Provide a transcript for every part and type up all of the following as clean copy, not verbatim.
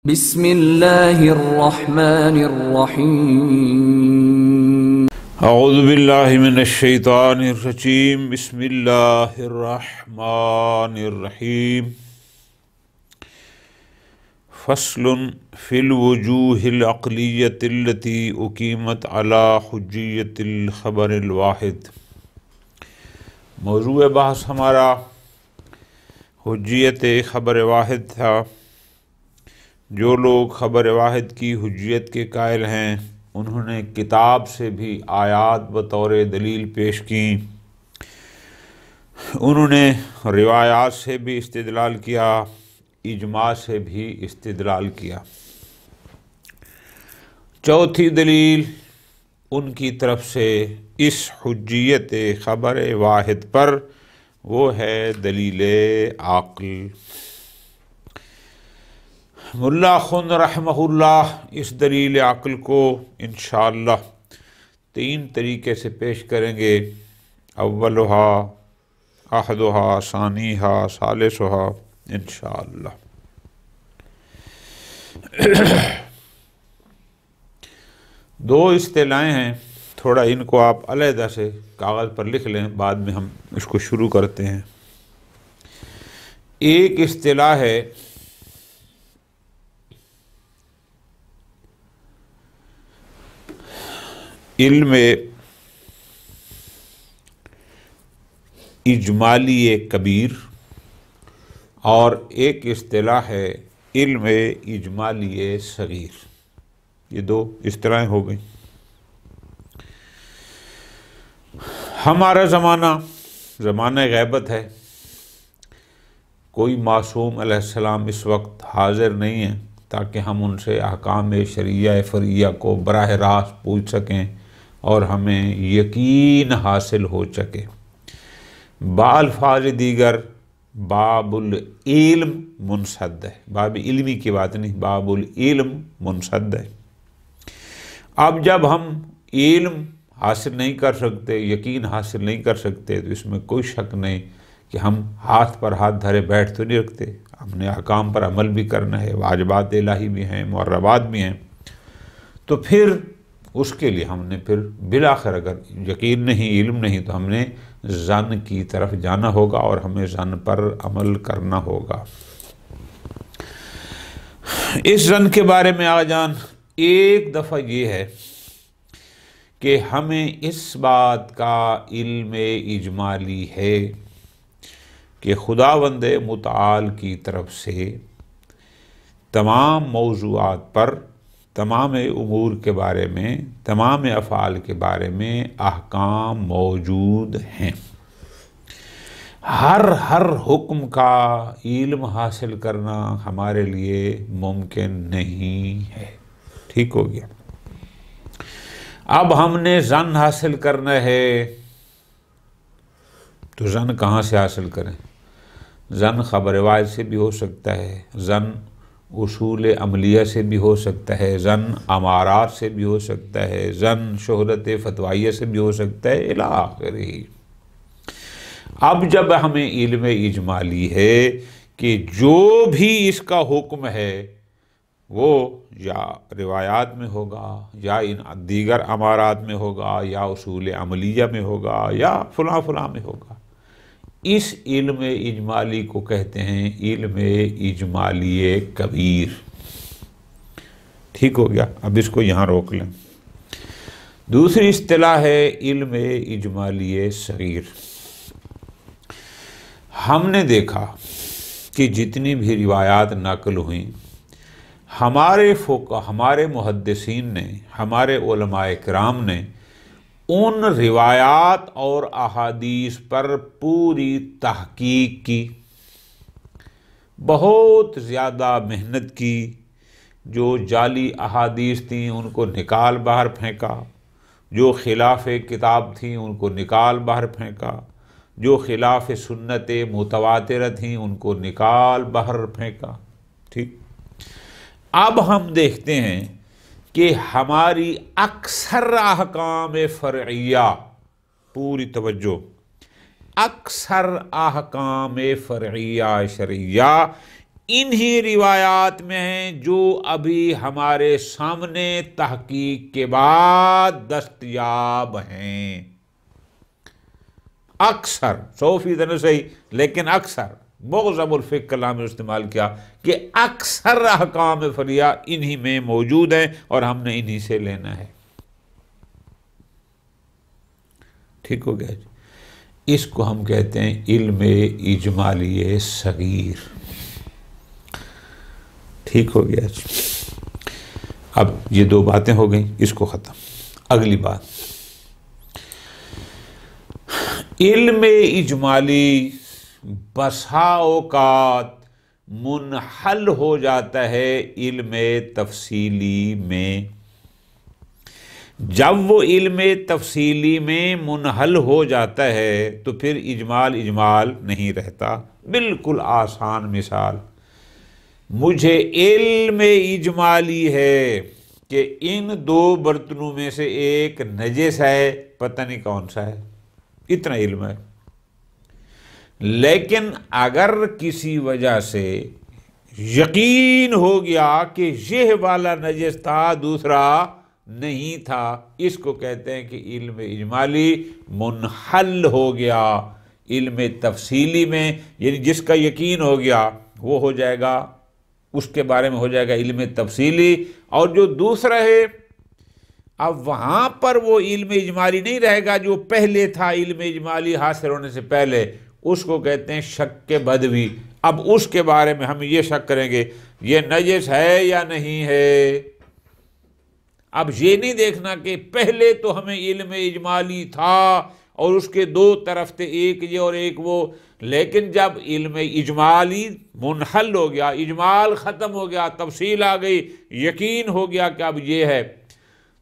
بسم اللہ الرحمن الرحیم اعوذ باللہ من الشیطان الرجیم بسم اللہ الرحمن الرحیم فصل فی الوجوہ العقلیۃ التي اقیمت علی حجیۃ الخبر الواحد۔ موضوع بحث ہمارا حجیت خبر واحد تھا۔ جو لوگ خبر واحد کی حجیت کے قائل ہیں انہوں نے کتاب سے بھی آیات بطور دلیل پیش کی، انہوں نے روایات سے بھی استدلال کیا، اجماع سے بھی استدلال کیا۔ چوتھی دلیل ان کی طرف سے اس حجیت خبر واحد پر وہ ہے دلیل عقل۔ ملا خن رحمہ اللہ اس دلیل عقل کو انشاءاللہ 3 طریقے سے پیش کریں گے۔ اولھا، احدھا، ثانیھا، ثالثھا انشاءاللہ۔ دو اصطلاحیں ہیں، تھوڑا ان کو آپ علیحدہ سے کاغذ پر لکھ لیں، بعد میں ہم اس کو شروع کرتے ہیں۔ ایک اصطلاح ہے علم اجمالی کبیر اور ایک اصطلاح ہے علم اجمالی صغیر۔ یہ 2 اصطلاحیں ہو گئیں۔ ہمارا زمانہ غیبت ہے، کوئی معصوم علیہ السلام اس وقت حاضر نہیں ہے تاکہ ہم ان سے احکام شرعیہ فریعہ کو براہ راست پوچھ سکیں اور ہمیں یقین حاصل ہو سکے۔ بالفاظ دیگر باب العلم منسد ہے، باب علمی کی بات نہیں، باب العلم منسد ہے۔ اب جب ہم علم حاصل نہیں کر سکتے، یقین حاصل نہیں کر سکتے، تو اس میں کوئی شک نہیں کہ ہم ہاتھ پر ہاتھ دھرے بیٹھ تو نہیں رکھتے، ہم نے احکام پر عمل بھی کرنا ہے، واجبات الہی بھی ہیں، معربات بھی ہیں۔ تو پھر اس کے لیے ہم نے پھر بالآخر اگر یقین نہیں، علم نہیں، تو ہم نے ظن کی طرف جانا ہوگا اور ہمیں ظن پر عمل کرنا ہوگا۔ اس ظن کے بارے میں آجان ایک دفعہ یہ ہے کہ ہمیں اس بات کا علم اجمالی ہے کہ خداوند متعال کی طرف سے تمام موضوعات پر، تمام امور کے بارے میں، تمام افعال کے بارے میں احکام موجود ہیں۔ ہر حکم کا علم حاصل کرنا ہمارے لیے ممکن نہیں ہے۔ ٹھیک ہو گیا۔ اب ہم نے ظن حاصل کرنا ہے، تو ظن کہاں سے حاصل کریں؟ ظن خبر واحد سے بھی ہو سکتا ہے، ظن اصول عملیہ سے بھی ہو سکتا ہے، ظن امارات سے بھی ہو سکتا ہے، ظن شہرت فتوائیہ سے بھی ہو سکتا ہے، الی آخرہ۔ اب جب ہمیں علم اجمالی ہے کہ جو بھی اس کا حکم ہے وہ یا روایات میں ہوگا، یا ان دیگر امارات میں ہوگا، یا اصول عملیہ میں ہوگا، یا فلاں فلاں میں ہوگا، اس علم اجمالی کو کہتے ہیں علم اجمالی کبیر۔ ٹھیک ہو گیا۔ اب اس کو یہاں روک لیں۔ دوسری اصطلاح ہے علم اجمالی صغیر۔ ہم نے دیکھا کہ جتنی بھی روایات نقل ہوئیں، ہمارے محدثین نے، ہمارے علماء کرام نے ان روایات اور احادیث پر پوری تحقیق کی، بہت زیادہ محنت کی۔ جو جعلی احادیث تھیں ان کو نکال باہر پھینکا، جو خلاف کتاب تھیں ان کو نکال باہر پھینکا، جو خلاف سنت متواترہ تھیں ان کو نکال باہر پھینکا۔ ٹھیک۔ اب ہم دیکھتے ہیں کہ ہماری اکثر احکام فرعیہ، پوری توجہ، اکثر احکام فرعیہ شرعیہ انہی روایات میں ہیں جو ابھی ہمارے سامنے تحقیق کے بعد دستیاب ہیں. اکثر 100% نہیں صحیح لیکن اکثر معظم الفقہ کلام میں استعمال کیا کہ اکثر احکام فریہ انہی میں موجود ہیں اور ہم نے انہی سے لینا ہے. ٹھیک ہو گیا جی. اس کو ہم کہتے ہیں علم اجمالی صغیر. ٹھیک ہو گیا جی. اب یہ 2 باتیں ہو گئیں، اس کو ختم. اگلی بات، علم اجمالی بسا اوقات منحل ہو جاتا ہے علم تفصیلی میں. جب وہ علم تفصیلی میں منحل ہو جاتا ہے تو پھر اجمال نہیں رہتا. بالکل آسان مثال، مجھے علم اجمالی ہے کہ ان 2 برتنوں میں سے ایک نجس ہے، پتہ نہیں کون سا ہے، اتنا علم ہے. لیکن اگر کسی وجہ سے یقین ہو گیا کہ یہ والا نجس تھا دوسرا نہیں تھا، اس کو کہتے ہیں کہ علم اجمالی منحل ہو گیا علم تفصیلی میں. یعنی جس کا یقین ہو گیا وہ ہو جائے گا، اس کے بارے میں ہو جائے گا علم تفصیلی. اور جو دوسرا ہے اب وہاں پر وہ علم اجمالی نہیں رہے گا جو پہلے تھا علم اجمالی حاصل ہونے سے پہلے، اس کو کہتے ہیں شک بدوی. اب اس کے بارے میں ہم یہ شک کریں گے یہ نجس ہے یا نہیں ہے. اب یہ نہیں دیکھنا کہ پہلے تو ہمیں علم اجمالی تھا اور اس کے 2 طرف تھے، ایک یہ اور ایک وہ، لیکن جب علم اجمالی منحل ہو گیا، اجمال ختم ہو گیا، تفصیل آ گئی، یقین ہو گیا کہ اب یہ ہے،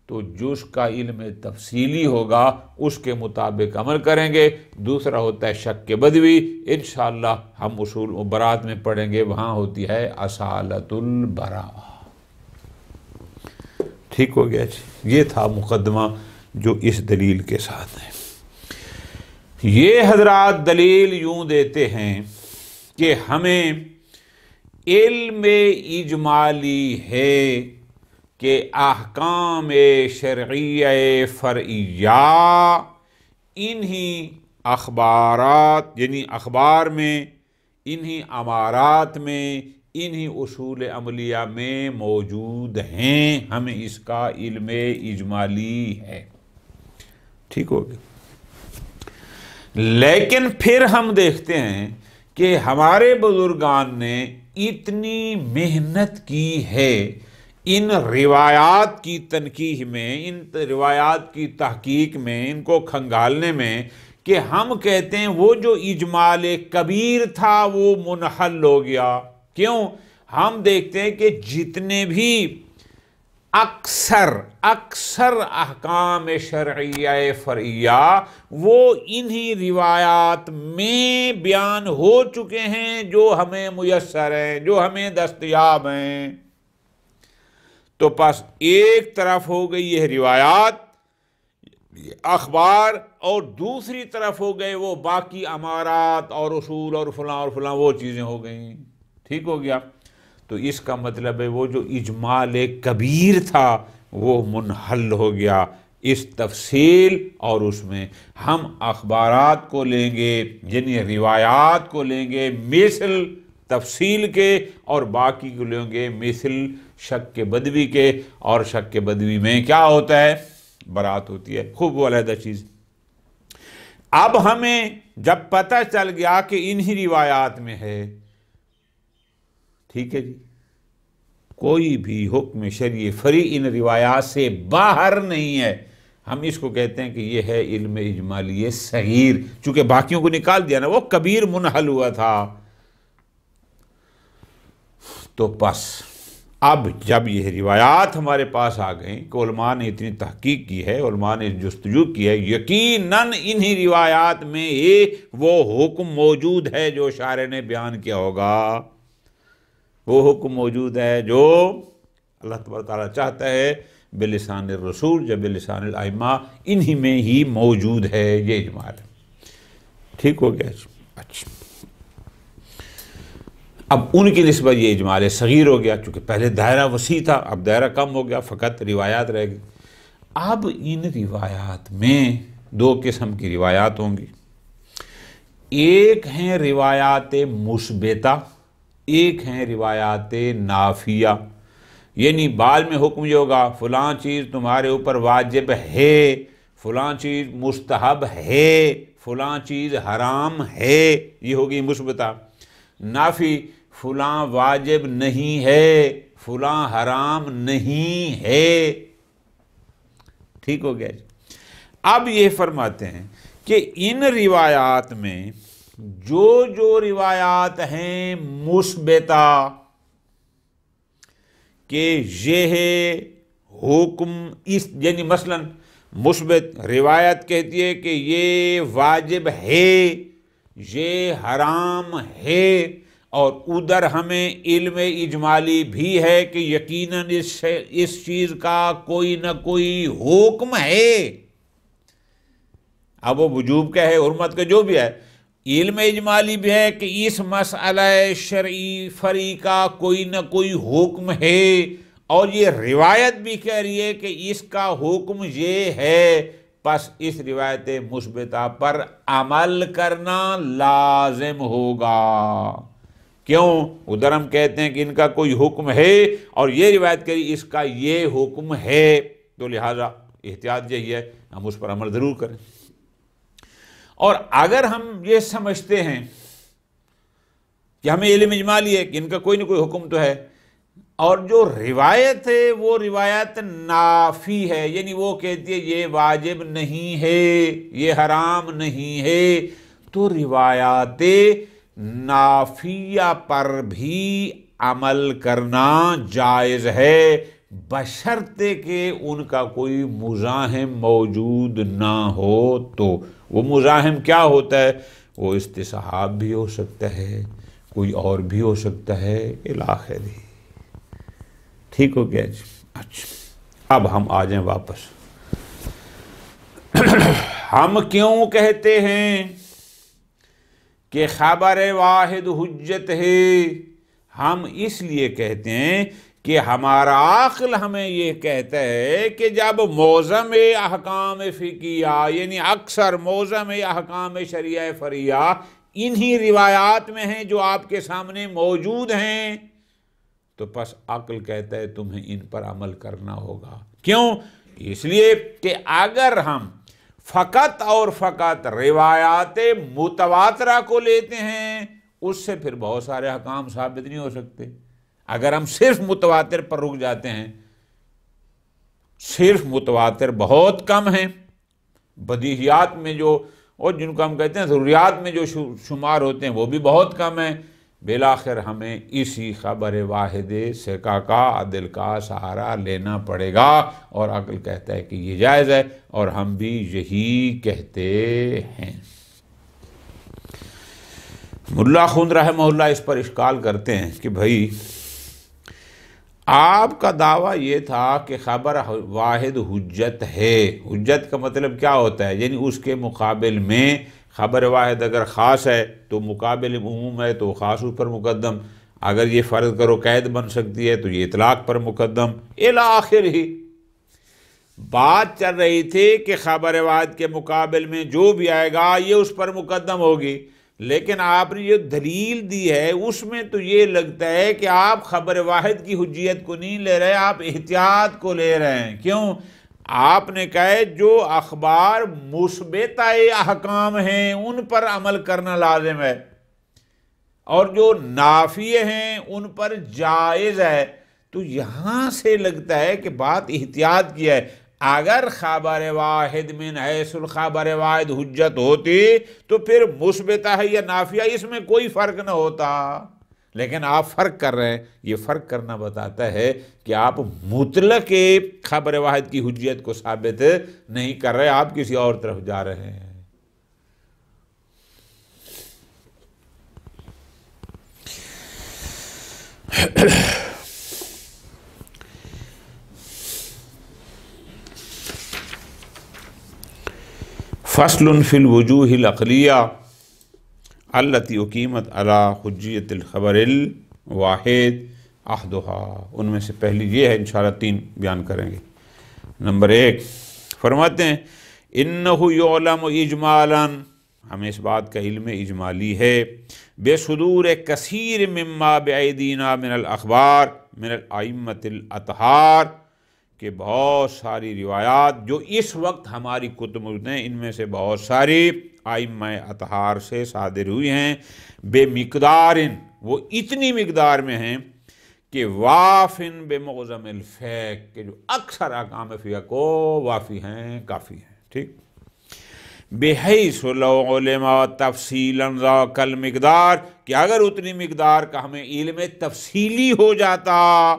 تو جس کا علم تفصیلی ہوگا اس کے مطابق عمل کریں گے. دوسرا ہوتا ہے شک بدوی. انشاءاللہ ہم اصول و برات میں پڑھیں گے، وہاں ہوتی ہے اصالت البراء. ٹھیک ہو گیا جی. یہ تھا مقدمہ جو اس دلیل کے ساتھ ہے. یہ حضرات دلیل یوں دیتے ہیں کہ ہمیں علم اجمالی ہے کہ احکام شرعیہ فرعیہ انہی اخبارات یعنی اخبار میں، انہی امارات میں، انہی اصول عملیہ میں موجود ہیں. ہمیں اس کا علم اجمالی ہے. ٹھیک ہو گیا. لیکن پھر ہم دیکھتے ہیں کہ ہمارے بزرگان نے اتنی محنت کی ہے ان روایات کی تنقیح میں، ان روایات کی تحقیق میں، ان کو کھنگالنے میں، کہ ہم کہتے ہیں وہ جو اجمال کبیر تھا وہ منحل ہو گیا. کیوں؟ ہم دیکھتے ہیں کہ جتنے بھی اکثر احکام شرعیہ فرعیہ وہ انہی روایات میں بیان ہو چکے ہیں جو ہمیں میسر ہیں، جو ہمیں دستیاب ہیں. تو پس ایک طرف ہو گئی یہ روایات اخبار اور دوسری طرف ہو گئے وہ باقی امارات اور اصول اور فلاں وہ چیزیں ہو گئیں. ٹھیک ہو گیا. تو اس کا مطلب ہے وہ جو اجمال کبیر تھا وہ منحل ہو گیا اس تفصیل اور اس میں. ہم اخبارات کو لیں گے یعنی روایات کو لیں گے مثل تفصیل کے اور باقی کو لیں گے مثل شک بدوی کے. اور شک بدوی میں کیا ہوتا ہے؟ برات ہوتی ہے. خوب وہ علیحدہ چیز. اب ہمیں جب پتہ چل گیا کہ انہی روایات میں ہے، ٹھیک ہے جی، کوئی بھی حکم شرعی فرعی ان روایات سے باہر نہیں ہے، ہم اس کو کہتے ہیں کہ یہ ہے علم اجمالی صغیر. چونکہ باقیوں کو نکال دیا نا، وہ کبیر منحل ہوا تھا. تو بس اب جب یہ روایات ہمارے پاس آ گئیں کہ علماء نے اتنی تحقیق کی ہے، علماء نے جستجو کی ہے، یقیناً انہی روایات میں وہ حکم موجود ہے جو شارع نے بیان کیا ہوگا. وہ حکم موجود ہے جو اللہ تبارک تعالیٰ چاہتا ہے بلسان الرسول یا بلسان الائمہ، انہی میں ہی موجود ہے. یہ اجمال ہے. ٹھیک ہو گیا. اچھا اب ان کی نسبت یہ اجمال صغیر ہو گیا، چونکہ پہلے دائرہ وسیع تھا، اب دائرہ کم ہو گیا، فقط روایات رہ گئی۔ اب ان روایات میں دو قسم کی روایات ہوں گی، ایک ہیں روایات مثبتہ، ایک ہیں روایات نافیہ، یعنی بعد میں حکم یہ ہوگا فلاں چیز تمہارے اوپر واجب ہے، فلاں چیز مستحب ہے، فلاں چیز حرام ہے، یہ ہوگی مثبتہ۔ نافی، فلاں واجب نہیں ہے، فلاں حرام نہیں ہے۔ ٹھیک ہو گیا جی۔ اب یہ فرماتے ہیں کہ ان روایات میں جو روایات ہیں مثبتہ کہ یہ حکم اس، یعنی مثلا مثبت روایت کہتی ہے کہ یہ واجب ہے، یہ حرام ہے، اور ادھر ہمیں علم اجمالی بھی ہے کہ یقیناً اس چیز کا کوئی نہ کوئی حکم ہے، اب وہ وجوب کا ہے، حرمت کا، جو بھی ہے، علم اجمالی بھی ہے کہ اس مسئلہ شرعی فرعی کا کوئی نہ کوئی حکم ہے، اور یہ روایت بھی کہہ رہی ہے کہ اس کا حکم یہ ہے، پس اس روایت مثبتہ پر عمل کرنا لازم ہوگا۔ کیوں؟ ادھر ہم کہتے ہیں کہ ان کا کوئی حکم ہے، اور یہ روایت کہی اس کا یہ حکم ہے، تو لہٰذا احتیاط یہی ہے ہم اس پر عمل ضرور کریں۔ اور اگر ہم یہ سمجھتے ہیں کہ ہمیں علم اجمالی ہے کہ ان کا کوئی نہ کوئی حکم تو ہے، اور جو روایت ہے وہ روایت نافی ہے، یعنی وہ کہتی ہے یہ واجب نہیں ہے، یہ حرام نہیں ہے، تو روایات نافیہ پر بھی عمل کرنا جائز ہے، بشرطے کہ ان کا کوئی مزاحم موجود نہ ہو۔ تو وہ مزاحم کیا ہوتا ہے؟ وہ استصحاب بھی ہو سکتا ہے، کوئی اور بھی ہو سکتا ہے، الی آخرہ۔ ٹھیک ہو گیا جی۔ اچھا، اب ہم آ جائیں واپس۔ ہم کیوں کہتے ہیں کہ خبر واحد حجت ہے؟ ہم اس لیے کہتے ہیں کہ ہمارا عقل ہمیں یہ کہتا ہے کہ جب معظم احکام فقہیہ، یعنی اکثر معظم احکام شرعیہ فرعیہ انہی روایات میں ہیں جو آپ کے سامنے موجود ہیں، تو پس عقل کہتا ہے تمہیں ان پر عمل کرنا ہوگا۔ کیوں؟ اس لیے کہ اگر ہم فقط اور فقط روایات متواترہ کو لیتے ہیں، اس سے پھر بہت سارے احکام ثابت نہیں ہو سکتے۔ اگر ہم صرف متواتر پر رک جاتے ہیں، صرف متواتر بہت کم ہیں، بدیہیات میں جو، اور جن کو ہم کہتے ہیں ضروریات میں جو شمار ہوتے ہیں، وہ بھی بہت کم ہیں، بالآخر ہمیں اسی خبر واحد ثقہ کا، عدل کا سہارا لینا پڑے گا، اور عقل کہتا ہے کہ یہ جائز ہے، اور ہم بھی یہی کہتے ہیں۔ ملا خند رحمہ اللہ اس پر اشکال کرتے ہیں کہ بھائی آپ کا دعویٰ یہ تھا کہ خبر واحد حجت ہے۔ حجت کا مطلب کیا ہوتا ہے؟ یعنی اس کے مقابل میں خبر واحد اگر خاص ہے تو مقابل عموم ہے تو خاص اس پر مقدم، اگر یہ فرض کرو قید بن سکتی ہے تو یہ اطلاق پر مقدم، الی آخرہ۔ بات چل رہی تھی کہ خبر واحد کے مقابل میں جو بھی آئے گا یہ اس پر مقدم ہوگی، لیکن آپ نے جو دلیل دی ہے اس میں تو یہ لگتا ہے کہ آپ خبر واحد کی حجیت کو نہیں لے رہے، آپ احتیاط کو لے رہے ہیں۔ کیوں؟ آپ نے کہا ہے جو اخبار مثبتہ احکام ہیں ان پر عمل کرنا لازم ہے، اور جو نافی ہیں ان پر جائز ہے، تو یہاں سے لگتا ہے کہ بات احتیاط کی ہے۔ اگر خبر واحد من حیث الخبر واحد حجت ہوتی تو پھر مثبتہ ہے یا نافیہ اس میں کوئی فرق نہ ہوتا، لیکن آپ فرق کر رہے ہیں۔ یہ فرق کرنا بتاتا ہے کہ آپ مطلق خبر واحد کی حجیت کو ثابت نہیں کر رہے، آپ کسی اور طرف جا رہے ہیں۔ فصل فی الوجوہ العقلیہ التی اقیمت علی حجیت الخبر الواحد احدھا، ان میں سے پہلی یہ ہے، انشاءاللہ 3 بیان کریں گے۔ نمبر 1 فرماتے ہیں انہ یعلم اجمالا، ہمیں اس بات کا علم اجمالی ہے، بے صدور کثیر مما بایدینا من الاخبار من الائمۃ الاطہار، کہ بہت ساری روایات جو اس وقت ہماری کتب موجود ہیں، ان میں سے بہت ساری ائمہ اطہار سے صادر ہوئی ہیں، بے مقدار، وہ اتنی مقدار میں ہیں کہ وافن بمعظم الفیق، کہ جو اکثر احکام فقہ کو وافی ہیں، کافی ہیں، ٹھیک، بحیث لو علما تفصیلا ذاک المقدار، کہ اگر اتنی مقدار کا ہمیں علم تفصیلی ہو جاتا،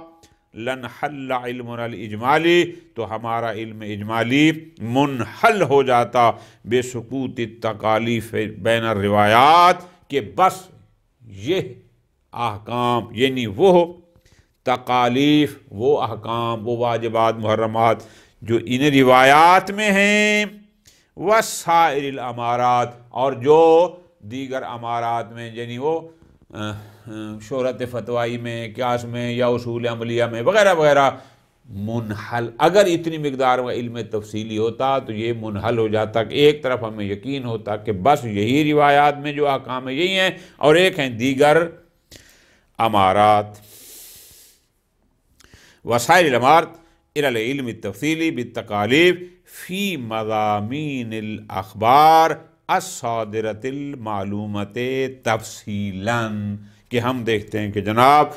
لنحل علمنا الاجمالی، تو ہمارا علم اجمالی منحل ہو جاتا، بے سقوط التکالیف بین الروایات، کہ بس یہ احکام یعنی وہ تکالیف، وہ احکام، وہ واجبات محرمات جو ان روایات میں ہیں، وسائر الامارات، اور جو دیگر امارات میں، یعنی وہ شہرت فتوائی میں، قیاس میں، یا اصول عملیہ میں وغیرہ وغیرہ، منحل، اگر اتنی مقدار میں علم تفصیلی ہوتا تو یہ منحل ہو جاتا، کہ ایک طرف ہمیں یقین ہوتا کہ بس یہی روایات میں جو احکام ہیں یہی ہیں، اور ایک ہیں دیگر امارات۔ وسائل الامارات الی العلم التفصیلی بالتکالیف فی مضامین الاخبار الصادرۃ المعلومۃ تفصیلا، کہ ہم دیکھتے ہیں کہ جناب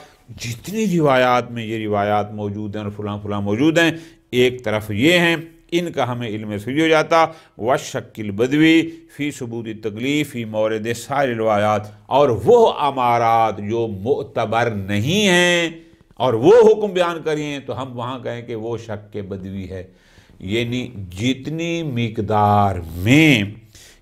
جتنی روایات میں یہ روایات موجود ہیں اور فلاں فلاں موجود ہیں، ایک طرف یہ ہیں، ان کا ہمیں علم سری ہو جاتا، وشک البدوی فی ثبوت التکلیف فی مورد سائر روایات، اور وہ امارات جو معتبر نہیں ہیں اور وہ حکم بیان کریے تو ہم وہاں کہیں کہ وہ شک بدوی ہے، یعنی جتنی مقدار میں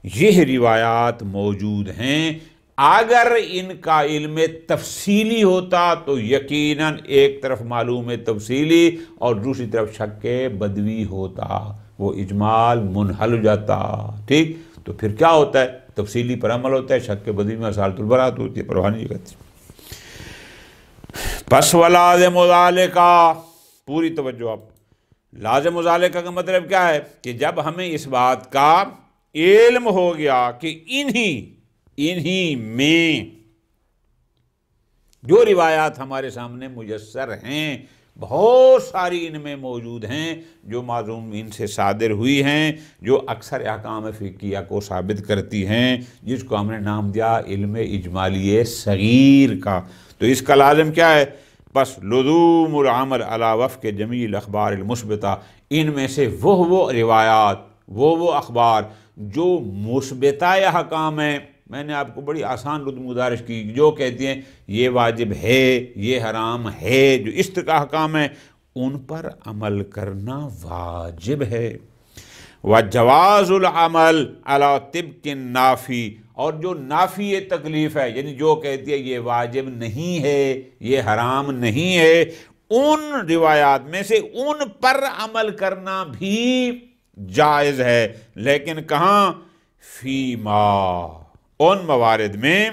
یہ روایات موجود ہیں، اگر ان کا علم تفصیلی ہوتا تو یقیناً ایک طرف معلوم تفصیلی اور دوسری طرف شک بدوی ہوتا، وہ اجمال منحل ہو جاتا، ٹھیک، تو پھر کیا ہوتا ہے، تفصیلی پر عمل ہوتا ہے، شک بدوی میں اصالۃ البراۃ ہوتی ہے، پرواہ نہیں کرتی۔ پس ولازم ذالک، پوری توجہ آپ، لازم ذالک کا مطلب کیا ہے کہ جب ہمیں اس بات کا علم ہو گیا کہ انہی میں جو روایات ہمارے سامنے میسر ہیں، بہت ساری ان میں موجود ہیں جو معصومین سے صادر ہوئی ہیں، جو اکثر احکام فقہیہ کو ثابت کرتی ہیں، جس کو ہم نے نام دیا علم اجمالی صغیر کا، تو اس کا لازم کیا ہے، پس لزوم العمل علی وفق جمیع الاخبار المثبتہ، ان میں سے وہ روایات، وہ اخبار جو مثبتہ احکام ہیں، میں نے آپ کو بڑی آسان گزارش کی، جو کہتی ہیں یہ واجب ہے، یہ حرام ہے، جو اس طرح کا احکام ہیں، ان پر عمل کرنا واجب ہے۔ وجواز العمل علی طبق النافی، اور جو نافی تکلیف ہے، یعنی جو کہتی ہے یہ واجب نہیں ہے، یہ حرام نہیں ہے، ان روایات میں سے ان پر عمل کرنا بھی جائز ہے، لیکن کہاں، فیما، ان موارد میں،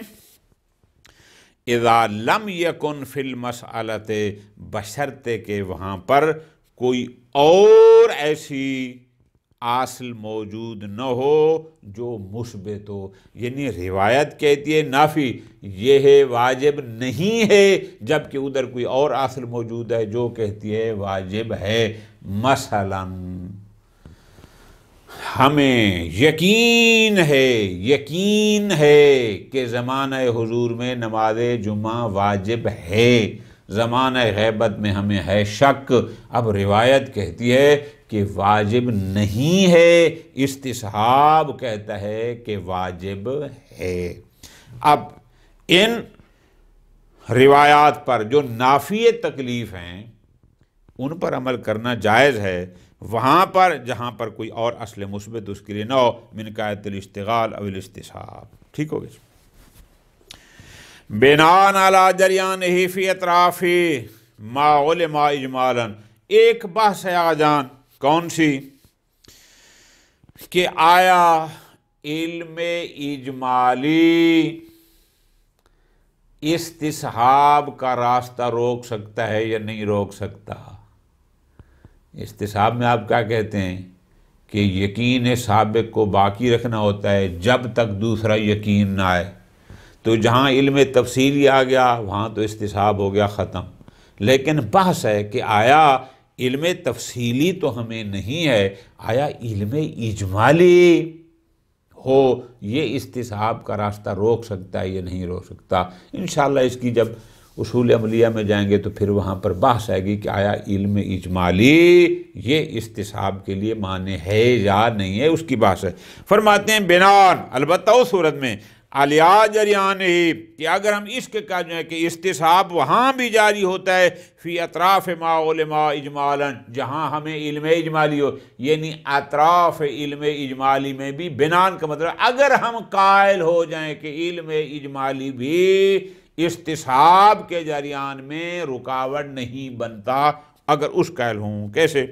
اذا لم یکن فی المسألۃ، بشرطے کہ وہاں پر کوئی اور ایسی اصل موجود نہ ہو جو مثبت ہو، یعنی روایت کہتی ہے نافی، یہ ہے واجب نہیں ہے، جبکہ ادھر کوئی اور اصل موجود ہے جو کہتی ہے واجب ہے۔ مثلا ہمیں یقین ہے کہ زمانہ حضور میں نماز جمعہ واجب ہے، زمانہ غیبت میں ہمیں ہے شک، اب روایت کہتی ہے کہ واجب نہیں ہے، استصحاب کہتا ہے کہ واجب ہے۔ اب ان روایات پر جو نافی تکلیف ہیں ان پر عمل کرنا جائز ہے، وہاں پر جہاں پر کوئی اور اصل مثبت اس کے لیے نہ ہو، من قاعدۃ الاشتغال او الاستصحاب، ٹھیک ہو گیا۔ بناء علی جریانہ فی اطراف ما علم اجمالا، ایک بحث ہے آجان، کون سی، کہ آیا علم اجمالی استصحاب کا راستہ روک سکتا ہے یا نہیں روک سکتا؟ استصحاب میں آپ کیا کہتے ہیں کہ یقین سابق کو باقی رکھنا ہوتا ہے جب تک دوسرا یقین نہ آئے. تو جہاں علم تفصیلی آ گیا وہاں تو استصحاب ہو گیا ختم. لیکن بحث ہے کہ آیا علم تفصیلی تو ہمیں نہیں ہے، آیا علم اجمالی ہو یہ استصحاب کا راستہ روک سکتا ہے یا نہیں روک سکتا؟ انشاءاللہ اس کی جب اصول عملیہ میں جائیں گے تو پھر وہاں پر بحث آئے گی کہ آیا علم اجمالی یہ استصحاب کے لیے معنی ہے یا نہیں ہے، اس کی بحث ہے. فرماتے ہیں بنان البتہ اس صورت میں علیہ جریان ہی کہ اگر ہم اس کے کہا جو ہے کہ استصحاب وہاں بھی جاری ہوتا ہے فی اطراف ما علماء اجمالا جہاں ہمیں علم اجمالی ہو، یعنی اطراف علم اجمالی میں بھی بنان کا مطلب اگر ہم قائل ہو جائیں کہ علم اجمالی بھی استصحاب کے جریان میں رکاوٹ نہیں بنتا، اگر اس قائل ہوں. کیسے؟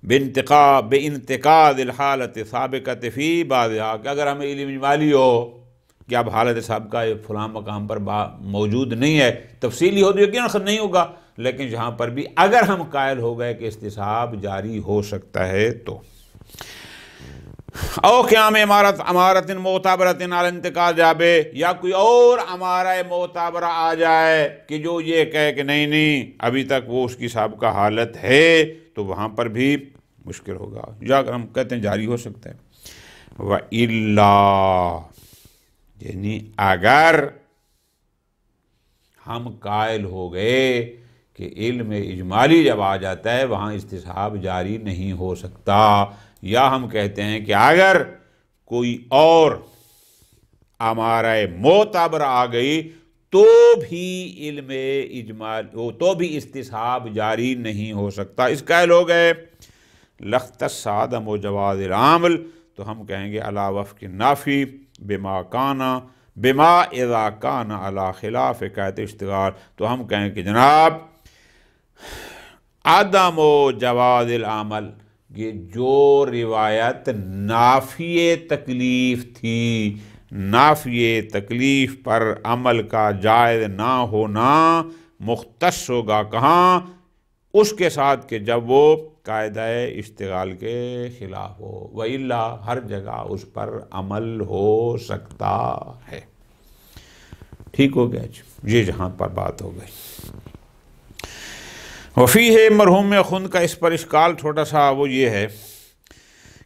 بانتقاد الحالت سابقۃ فی بعضھا کہ اگر ہمیں علم اجمالی ہو کہ اب حالت سابقہ فلاں مقام پر موجود نہیں ہے، تفصیلی ہو تو یقیناً نہیں ہوگا، لیکن جہاں پر بھی اگر ہم قائل ہو گئے کہ استصحاب جاری ہو سکتا ہے تو او قیام امارت معتبرۃ علی انتقاد جابے یا کوئی اور امارہ معتبرہ آ جائے کہ جو یہ کہے کہ نہیں ابھی تک وہ اس کی سابقہ حالت ہے، تو وہاں پر بھی مشکل ہوگا. یا اگر ہم کہتے ہیں جاری ہو سکتا ہے وَإِلَّا یعنی اگر ہم قائل ہو گئے کہ علم اجمالی جب آ جاتا ہے وہاں استصحاب جاری نہیں ہو سکتا، یا ہم کہتے ہیں کہ اگر کوئی اور امارہ معتبر آ گئی تو بھی علم اجمال تو بھی استصحاب جاری نہیں ہو سکتا. اس قائل ہو گئے لختص عدم و جواز العامل تو ہم کہیں گے علی وفق نافی بما اذا کان علی خلاف قید اشتغال، تو ہم کہیں کہ جناب عدم و جواز العمل یہ جو روایت نافی تکلیف تھی، نافی تکلیف پر عمل کا جائز نہ ہونا مختص ہوگا کہاں؟ اس کے ساتھ کہ جب وہ قاعدہ اشتغال کے خلاف ہو، وَإِلَّا ہر جگہ اس پر عمل ہو سکتا ہے. ٹھیک ہو گیا جی، یہ جہاں پر بات ہو گئی. وفیہ مرحوم خند کا اس پر اشکال چھوٹا سا وہ یہ ہے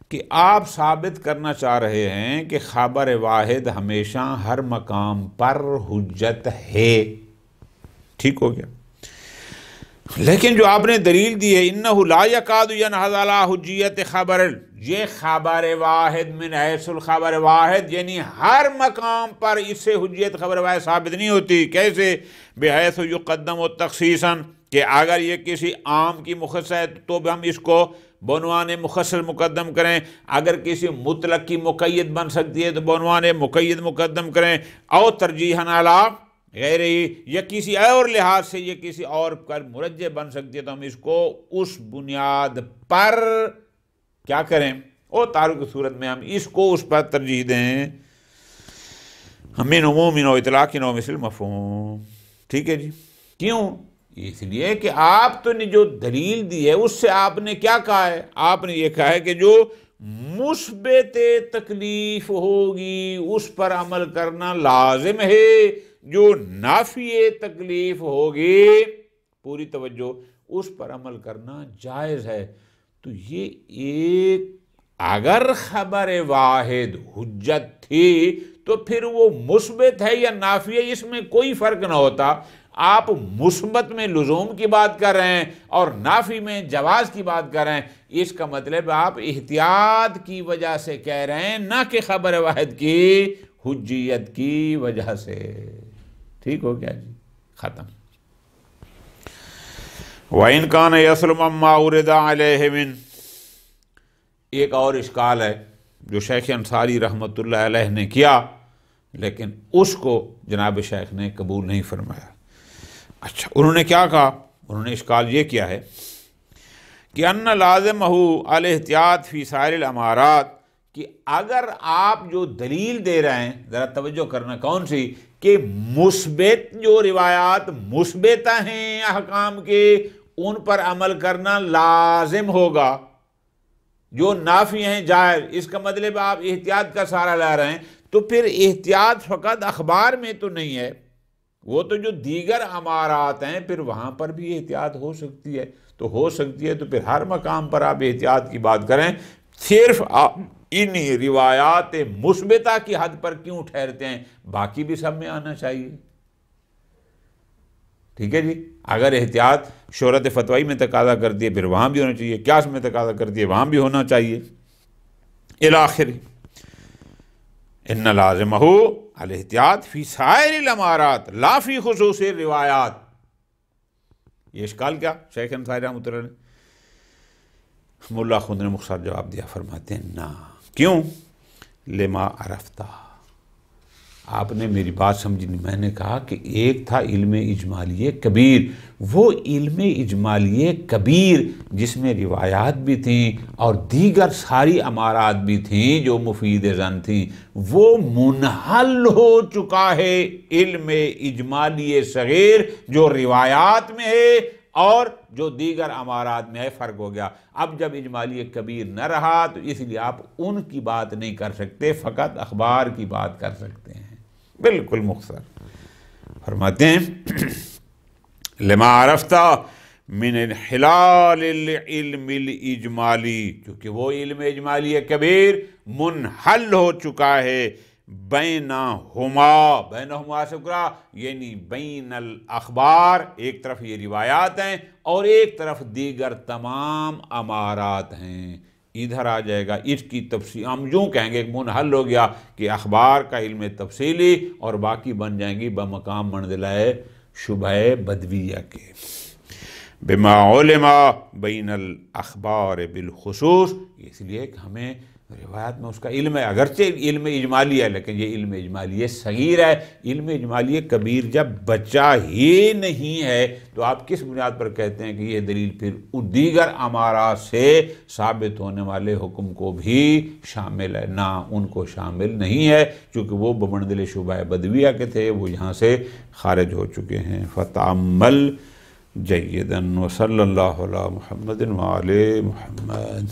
کہ آپ ثابت کرنا چاہ رہے ہیں کہ خبر واحد ہمیشہ ہر مقام پر حجت ہے. ٹھیک ہو گیا، لیکن جو آپ نے دلیل دی ہے انہ لا یکاد ینہض علی حجیت خبر، یہ خبر واحد من حیث الخبر واحد یعنی ہر مقام پر اس سے حجیت خبر واحد ثابت نہیں ہوتی. کیسے؟ بحیث یقدم و تخصیصاً کہ اگر یہ کسی عام کی مخصص ہے تو بھی ہم اس کو بعنوان مخصص مقدم کریں، اگر کسی مطلق کی مقید بن سکتی ہے تو بعنوان مقید مقدم کریں، او ترجیحاً علی غیر ہی یا کسی اور لحاظ سے یہ کسی اور پر مرجح بن سکتی ہے تو ہم اس کو اس بنیاد پر کیا کریں، اور تعارف کی صورت میں ہم اس کو اس پر ترجیح دیں. من عموم و اطلاق و مثل مفہوم. ٹھیک ہے جی، کیوں؟ اس لیے کہ آپ تو نے جو دلیل دی ہے اس سے آپ نے کیا کہا ہے؟ آپ نے یہ کہا ہے کہ جو مثبت تکلیف ہوگی اس پر عمل کرنا لازم ہے، جو نافی تکلیف ہوگی پوری توجہ اس پر عمل کرنا جائز ہے. تو یہ ایک اگر خبر واحد حجت تھی تو پھر وہ مثبت ہے یا نافی ہے اس میں کوئی فرق نہ ہوتا. آپ مثبت میں لزوم کی بات کر رہے ہیں اور نافی میں جواز کی بات کر رہے ہیں، اس کا مطلب آپ احتیاط کی وجہ سے کہہ رہے ہیں نہ کہ خبر واحد کی حجیت کی وجہ سے. ٹھیک ہو گیا جی، ختم. وَإِنْ كَانَ يَسْلُمَ مَّا أُرِدَ عَلَيْهِ مِنْ ایک اور اشکال ہے جو شیخ انصاری رحمۃ اللہ علیہ نے کیا لیکن اس کو جناب شیخ نے قبول نہیں فرمایا. اچھا، انہوں نے کیا کہا؟ انہوں نے اشکال یہ کیا ہے کہ ان لازمہ الاحتیاط فی سائر الامارات کہ اگر آپ جو دلیل دے رہے ہیں ذرا توجہ کرنا کون سی کہ مثبت جو روایات مثبتہ ہیں احکام کے ان پر عمل کرنا لازم ہوگا، جو نافی ہیں جائز۔ اس کا مطلب آپ احتیاط کا سہارا لا رہے ہیں تو پھر احتیاط فقط اخبار میں تو نہیں ہے، وہ تو جو دیگر امارات ہیں پھر وہاں پر بھی احتیاط ہو سکتی ہے، تو ہو سکتی ہے تو پھر ہر مقام پر آپ احتیاط کی بات کریں، صرف آپ انہی روایات مثبتہ کی حد پر کیوں ٹھہرتے ہیں؟ باقی بھی سب میں آنا چاہیے۔ ٹھیک ہے جی، اگر احتیاط شہرت فتوائی میں تقاضا کرتی ہے پھر وہاں بھی ہونا چاہیے، قیاس میں تقاضا کرتی ہے وہاں بھی ہونا چاہیے۔ الاخر ان لازمہ الاحتیاط فی سائر الامارات لا فی خصوص روایات۔ یہ اشکال کیا شیخ انصاری رحمۃ اللہ نے؟ مولا خود نے مختصر جواب دیا، فرماتے ہیں نا، کیوں؟ لما عرفتہ، آپ نے میری بات سمجھی نہیں، میں نے کہا کہ ایک تھا علم اجمالی کبیر، وہ علم اجمالی کبیر جس میں روایات بھی تھیں اور دیگر ساری امارات بھی تھیں جو مفید ظن تھیں، وہ منحل ہو چکا ہے علم اجمالی صغیر جو روایات میں ہے اور جو دیگر امارات میں ہے، فرق ہو گیا۔ اب جب اجمالی کبیر نہ رہا تو اس لیے آپ ان کی بات نہیں کر سکتے، فقط اخبار کی بات کر سکتے ہیں۔ بالکل مختصر فرماتے ہیں لما عرفتہ من انحلال العلم الاجمالی، کیونکہ وہ علم اجمالی کبیر منحل ہو چکا ہے بینہما شکرا، یعنی بین الاخبار، ایک طرف یہ روایات ہیں اور ایک طرف دیگر تمام امارات ہیں۔ ادھر آ جائے گا اس کی تفصیل، ہم یوں کہیں گے منحل ہو گیا کہ اخبار کا علم تفصیلی اور باقی بن جائیں گی بمقام منزلہ شبہ بدویہ کے۔ بما علم بین الاخبار بالخصوص، اس لیے کہ ہمیں روایت میں اس کا علم ہے، اگرچہ علم اجمالی ہے لیکن یہ علم اجمالی صغیر ہے۔ علم اجمالی کبیر جب بچہ ہی نہیں ہے تو آپ کس بنیاد پر کہتے ہیں کہ یہ دلیل پھر دیگر امارات سے ثابت ہونے والے حکم کو بھی شامل ہے؟ نہ، ان کو شامل نہیں ہے، چونکہ وہ بمنزل شبہ بدویہ کے تھے، وہ یہاں سے خارج ہو چکے ہیں۔ فتعمل جیداً وصلی اللہ علی محمد وعلی محمد۔